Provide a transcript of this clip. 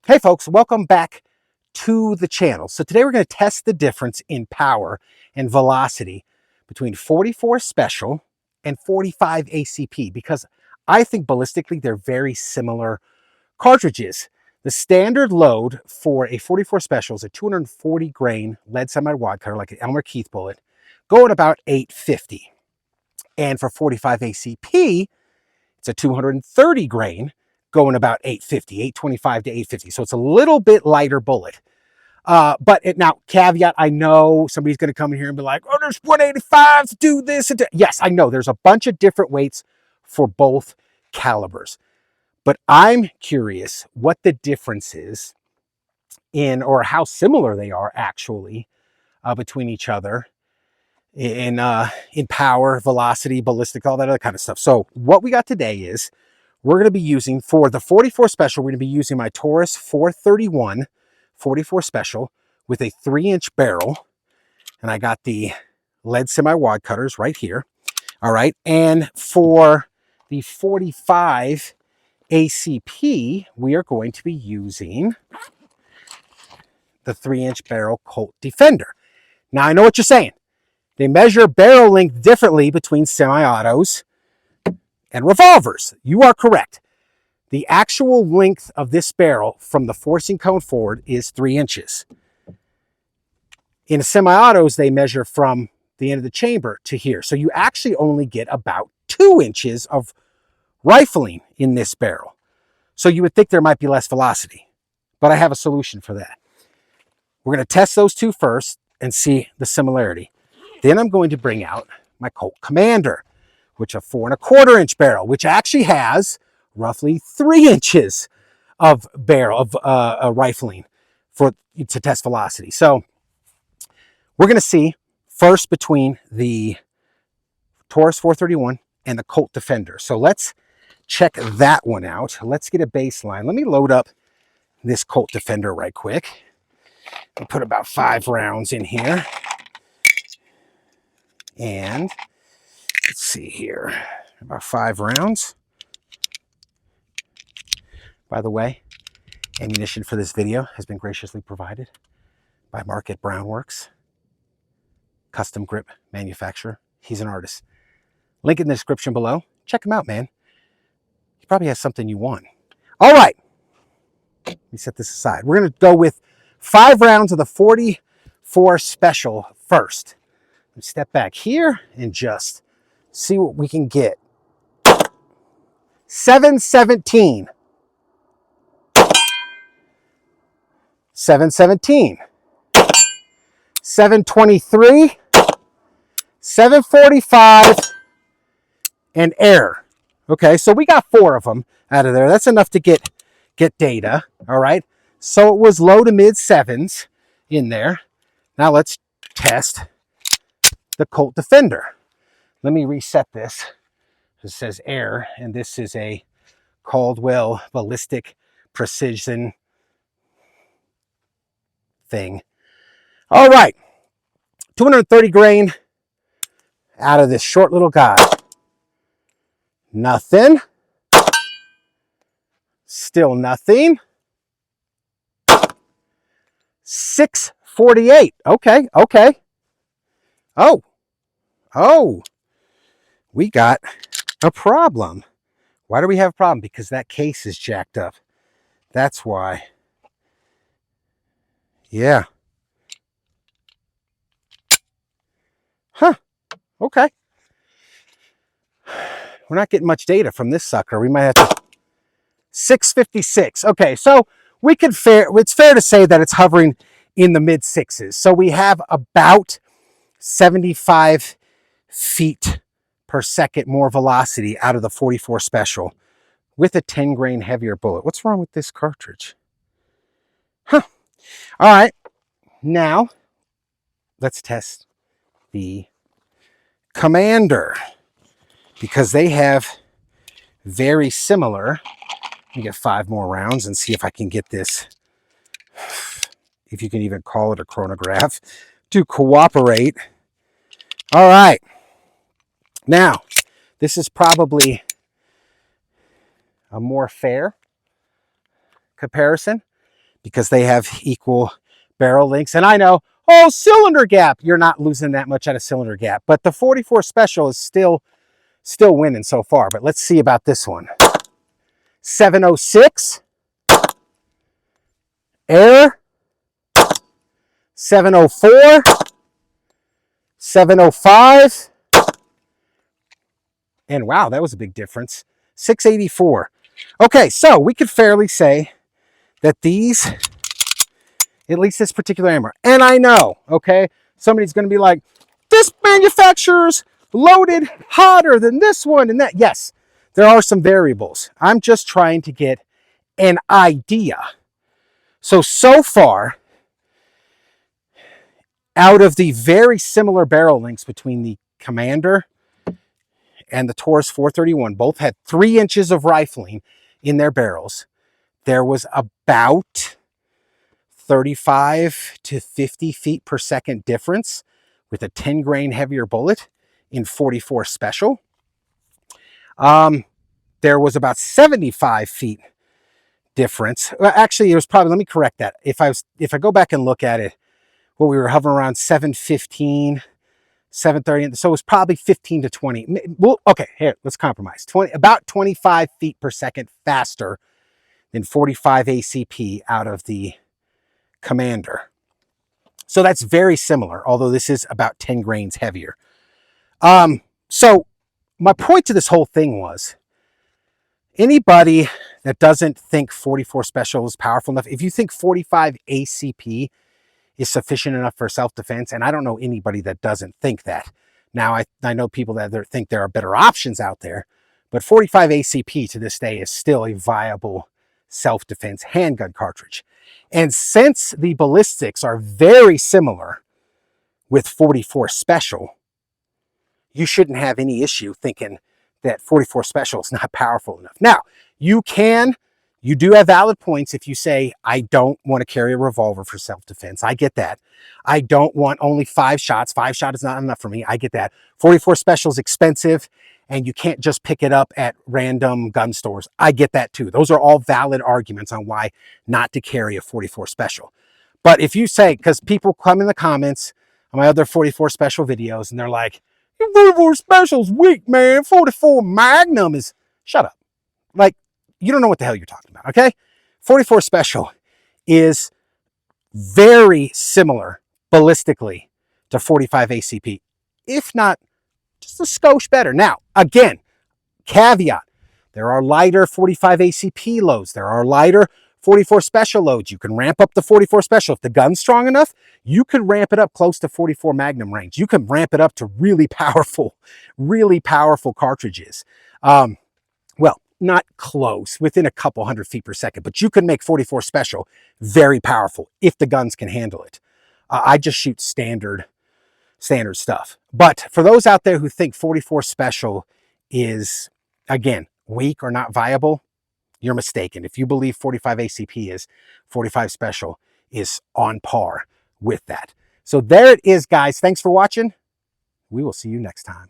Hey folks, welcome back to the channel. So today we're going to test the difference in power and velocity between 44 Special and 45 ACP because I think ballistically they're very similar cartridges. The standard load for a 44 Special is a 240 grain lead semi-wad cutter like an Elmer Keith bullet going about 850. And for 45 ACP, it's a 230 grain going about 850, 825 to 850. So it's a little bit lighter bullet. Now, caveat, I know somebody's going to come in here and be like, oh, there's 185s, do this. Yes, I know there's a bunch of different weights for both calibers. But I'm curious what the difference is in, or how similar they are actually between each other in power, velocity, ballistic, all that other kind of stuff. So what we got today is we're going to be using, for the 44 Special, we're going to be using my Taurus 431 44 Special with a 3-inch barrel. And I got the lead semi-wad cutters right here. All right. And for the 45 ACP, we are going to be using the 3-inch barrel Colt Defender. Now, I know what you're saying. They measure barrel length differently between semi-autos and revolvers. You are correct. The actual length of this barrel from the forcing cone forward is 3 inches. In semi-autos, they measure from the end of the chamber to here. So you actually only get about 2 inches of rifling in this barrel. So you would think there might be less velocity, but I have a solution for that. We're going to test those two first and see the similarity. Then I'm going to bring out my Colt Commander, which is a 4 1/4 inch barrel, which actually has roughly 3 inches of barrel of rifling to test velocity. So we're going to see first between the Taurus 431 and the Colt Defender. So let's check that one out. Let's get a baseline. Let me load up this Colt Defender right quick. I'll put about 5 rounds in here. And let's see here, about 5 rounds. By the way, ammunition for this video has been graciously provided by Mark at Browne Works, custom grip manufacturer. He's an artist. Link in the description below. Check him out, man. He probably has something you want. All right. Let me set this aside. We're going to go with 5 rounds of the 44 Special first. Let's step back here and just see what we can get. 717. 717. 723. 745. And error. Okay, so we got 4 of them out of there. That's enough to get data. All right. So it was low to mid 7s in there. Now let's test the Colt Defender. Let me reset this. It says error, and this is a Caldwell ballistic precision thing. All right, 230 grain out of this short little guy. Nothing. Still nothing. 648. Okay. Oh, we got a problem. Why do we have a problem? Because that case is jacked up. That's why. Yeah. Huh. Okay. We're not getting much data from this sucker. We might have to... 656. Okay, so it's fair to say that it's hovering in the mid 6s. So we have about 75 feet per second more velocity out of the 44 Special with a 10 grain heavier bullet. What's wrong with this cartridge? Huh. All right. Now, let's test the Commander because they have very similar. Let me get 5 more rounds and see if I can get this, if you can even call it a chronograph, to cooperate. All right. Now, this is probably a more fair comparison because they have equal barrel lengths. And I know, oh, cylinder gap, you're not losing that much out of cylinder gap, but the 44 Special is still winning so far. But let's see about this one. 706, air, 704, 705, and wow, that was a big difference. 684. Okay, so we could fairly say that these, at least this particular hammer, and I know, okay, somebody's going to be like, this manufacturer's loaded hotter than this one and that. Yes, there are some variables. I'm just trying to get an idea. So far, out of the very similar barrel lengths between the Commander and the Taurus 431, both had 3 inches of rifling in their barrels. There was about 35 to 50 feet per second difference with a 10 grain heavier bullet in 44 Special. There was about 75 feet difference. Well, actually, it was probably, let me correct that. If I go back and look at it, well, we were hovering around 715, 730, so it was probably 15 to 20. Well, okay, here, let's compromise. About 25 feet per second faster than 45 ACP out of the Commander. So that's very similar, although this is about 10 grains heavier. So my point to this whole thing was, anybody that doesn't think 44 Special is powerful enough, if you think 45 ACP is sufficient enough for self-defense, and I don't know anybody that doesn't think that. Now, I know people that think there are better options out there, but 45 ACP to this day is still a viable self-defense handgun cartridge. And since the ballistics are very similar with 44 Special, you shouldn't have any issue thinking that 44 Special is not powerful enough. Now, you do have valid points if you say, I don't want to carry a revolver for self-defense. I get that. I don't want only 5 shots. 5 shots is not enough for me. I get that. 44 Special is expensive, and you can't just pick it up at random gun stores. I get that too. Those are all valid arguments on why not to carry a 44 Special. But if you say, because people come in the comments on my other 44 Special videos, and they're like, 44 Special's weak, man. 44 Magnum is... Shut up. Like, you don't know what the hell you're talking about, okay? 44 Special is very similar ballistically to 45 ACP, if not just a skosh better. Now, again, caveat, there are lighter 45 ACP loads. There are lighter 44 Special loads. You can ramp up the 44 Special. If the gun's strong enough, you could ramp it up close to 44 Magnum range. You can ramp it up to really powerful cartridges. Well, not close, within a couple 100 feet per second, but you can make 44 Special very powerful if the guns can handle it. I just shoot standard stuff. But for those out there who think 44 Special is, again, weak or not viable, you're mistaken. If you believe 45 ACP is, 45 Special is on par with that. So there it is, guys. Thanks for watching. We will see you next time.